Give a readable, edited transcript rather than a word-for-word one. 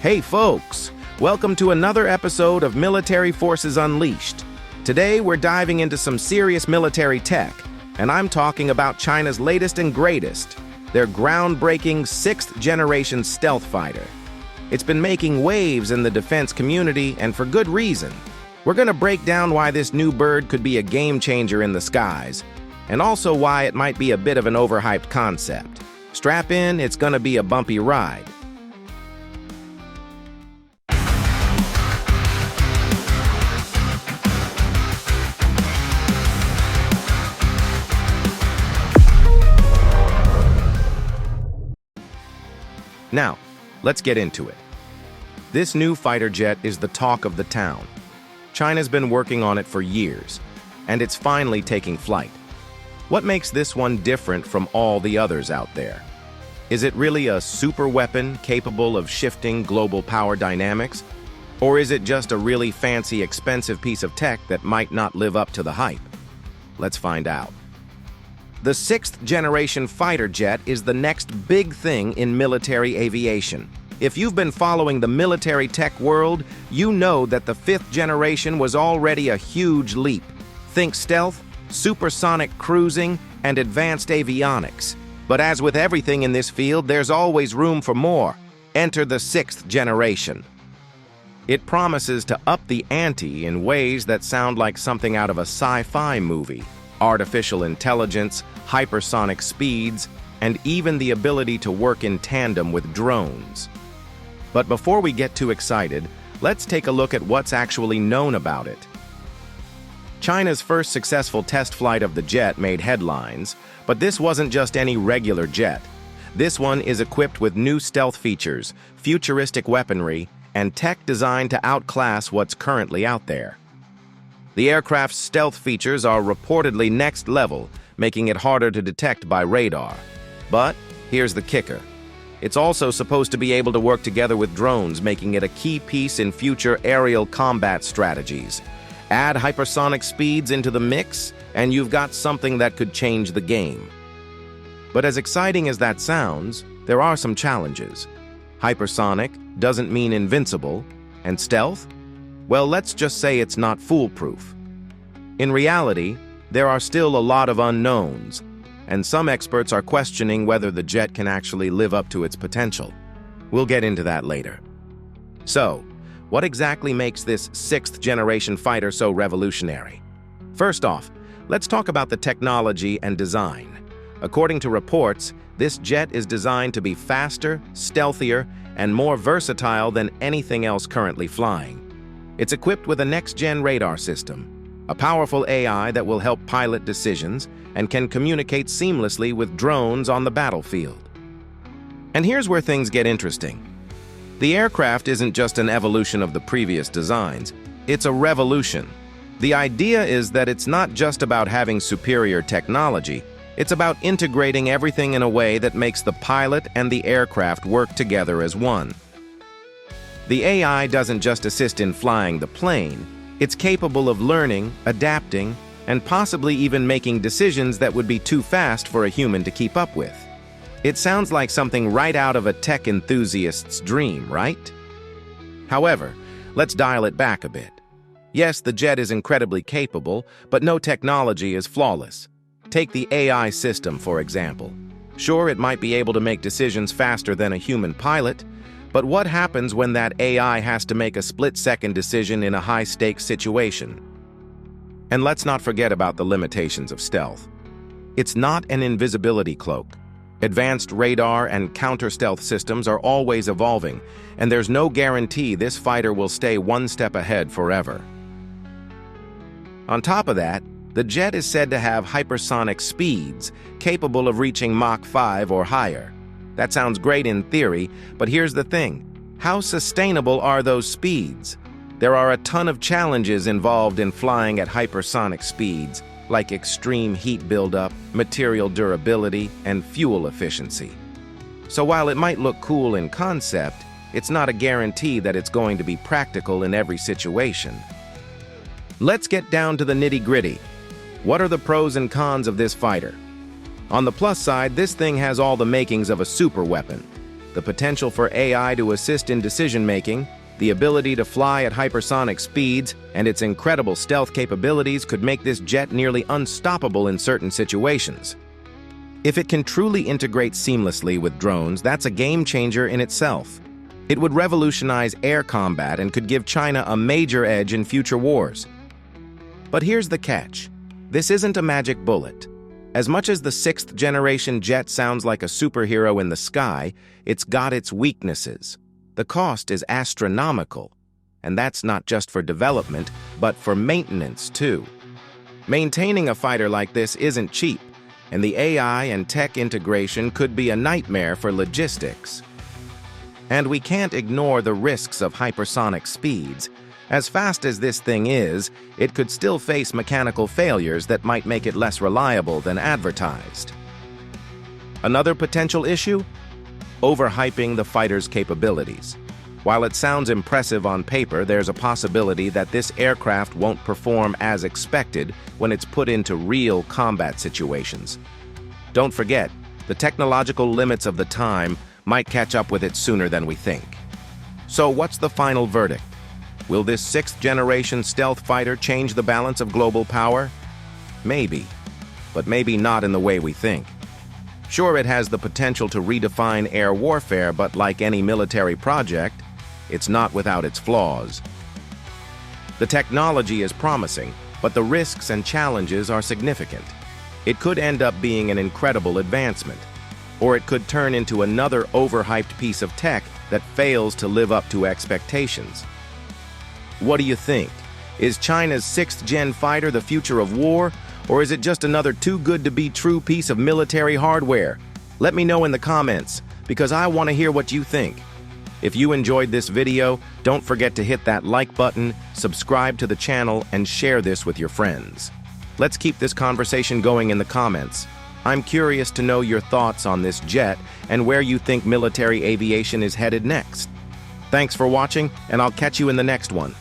Hey folks, welcome to another episode of Military Forces Unleashed. Today we're diving into some serious military tech, and I'm talking about China's latest and greatest, their groundbreaking 6th-generation stealth fighter. It's been making waves in the defense community, and for good reason. We're going to break down why this new bird could be a game-changer in the skies, and also why it might be a bit of an overhyped concept. Strap in, it's going to be a bumpy ride. Now, let's get into it. This new fighter jet is the talk of the town. China's been working on it for years, and it's finally taking flight. What makes this one different from all the others out there? Is it really a super weapon capable of shifting global power dynamics? Or is it just a really fancy, expensive piece of tech that might not live up to the hype? Let's find out. The 6th-generation fighter jet is the next big thing in military aviation. If you've been following the military tech world, you know that the 5th generation was already a huge leap. Think stealth, supersonic cruising, and advanced avionics. But as with everything in this field, there's always room for more. Enter the 6th generation. It promises to up the ante in ways that sound like something out of a sci-fi movie. Artificial intelligence, hypersonic speeds, and even the ability to work in tandem with drones. But before we get too excited, let's take a look at what's actually known about it. China's first successful test flight of the jet made headlines, but this wasn't just any regular jet. This one is equipped with new stealth features, futuristic weaponry, and tech designed to outclass what's currently out there. The aircraft's stealth features are reportedly next level, making it harder to detect by radar. But here's the kicker. It's also supposed to be able to work together with drones, making it a key piece in future aerial combat strategies. Add hypersonic speeds into the mix, and you've got something that could change the game. But as exciting as that sounds, there are some challenges. Hypersonic doesn't mean invincible, and stealth? Well, let's just say it's not foolproof. In reality, there are still a lot of unknowns, and some experts are questioning whether the jet can actually live up to its potential. We'll get into that later. So, what exactly makes this 6th-generation fighter so revolutionary? First off, let's talk about the technology and design. According to reports, this jet is designed to be faster, stealthier, and more versatile than anything else currently flying. It's equipped with a next-gen radar system, a powerful AI that will help pilot decisions and can communicate seamlessly with drones on the battlefield. And here's where things get interesting. The aircraft isn't just an evolution of the previous designs, it's a revolution. The idea is that it's not just about having superior technology, it's about integrating everything in a way that makes the pilot and the aircraft work together as one. The AI doesn't just assist in flying the plane, it's capable of learning, adapting, and possibly even making decisions that would be too fast for a human to keep up with. It sounds like something right out of a tech enthusiast's dream, right? However, let's dial it back a bit. Yes, the jet is incredibly capable, but no technology is flawless. Take the AI system, for example. Sure, it might be able to make decisions faster than a human pilot, but what happens when that AI has to make a split-second decision in a high-stakes situation? And let's not forget about the limitations of stealth. It's not an invisibility cloak. Advanced radar and counter-stealth systems are always evolving, and there's no guarantee this fighter will stay one step ahead forever. On top of that, the jet is said to have hypersonic speeds, capable of reaching Mach 5 or higher. That sounds great in theory, but here's the thing. How sustainable are those speeds? There are a ton of challenges involved in flying at hypersonic speeds, like extreme heat buildup, material durability, and fuel efficiency. So while it might look cool in concept, it's not a guarantee that it's going to be practical in every situation. Let's get down to the nitty-gritty. What are the pros and cons of this fighter? On the plus side, this thing has all the makings of a super weapon. the potential for AI to assist in decision-making, the ability to fly at hypersonic speeds, and its incredible stealth capabilities could make this jet nearly unstoppable in certain situations. If it can truly integrate seamlessly with drones, that's a game-changer in itself. It would revolutionize air combat and could give China a major edge in future wars. But here's the catch. This isn't a magic bullet. As much as the sixth-generation jet sounds like a superhero in the sky, it's got its weaknesses. The cost is astronomical, and that's not just for development, but for maintenance too. Maintaining a fighter like this isn't cheap, and the AI and tech integration could be a nightmare for logistics. And we can't ignore the risks of hypersonic speeds. As fast as this thing is, it could still face mechanical failures that might make it less reliable than advertised. Another potential issue? Overhyping the fighter's capabilities. While it sounds impressive on paper, there's a possibility that this aircraft won't perform as expected when it's put into real combat situations. Don't forget, the technological limits of the time might catch up with it sooner than we think. So what's the final verdict? Will this sixth-generation stealth fighter change the balance of global power? Maybe, but maybe not in the way we think. Sure, it has the potential to redefine air warfare, but like any military project, it's not without its flaws. The technology is promising, but the risks and challenges are significant. It could end up being an incredible advancement, or it could turn into another overhyped piece of tech that fails to live up to expectations. What do you think? Is China's sixth-gen fighter the future of war, or is it just another too-good-to-be-true piece of military hardware? Let me know in the comments, because I want to hear what you think. If you enjoyed this video, don't forget to hit that like button, subscribe to the channel, and share this with your friends. Let's keep this conversation going in the comments. I'm curious to know your thoughts on this jet and where you think military aviation is headed next. Thanks for watching, and I'll catch you in the next one.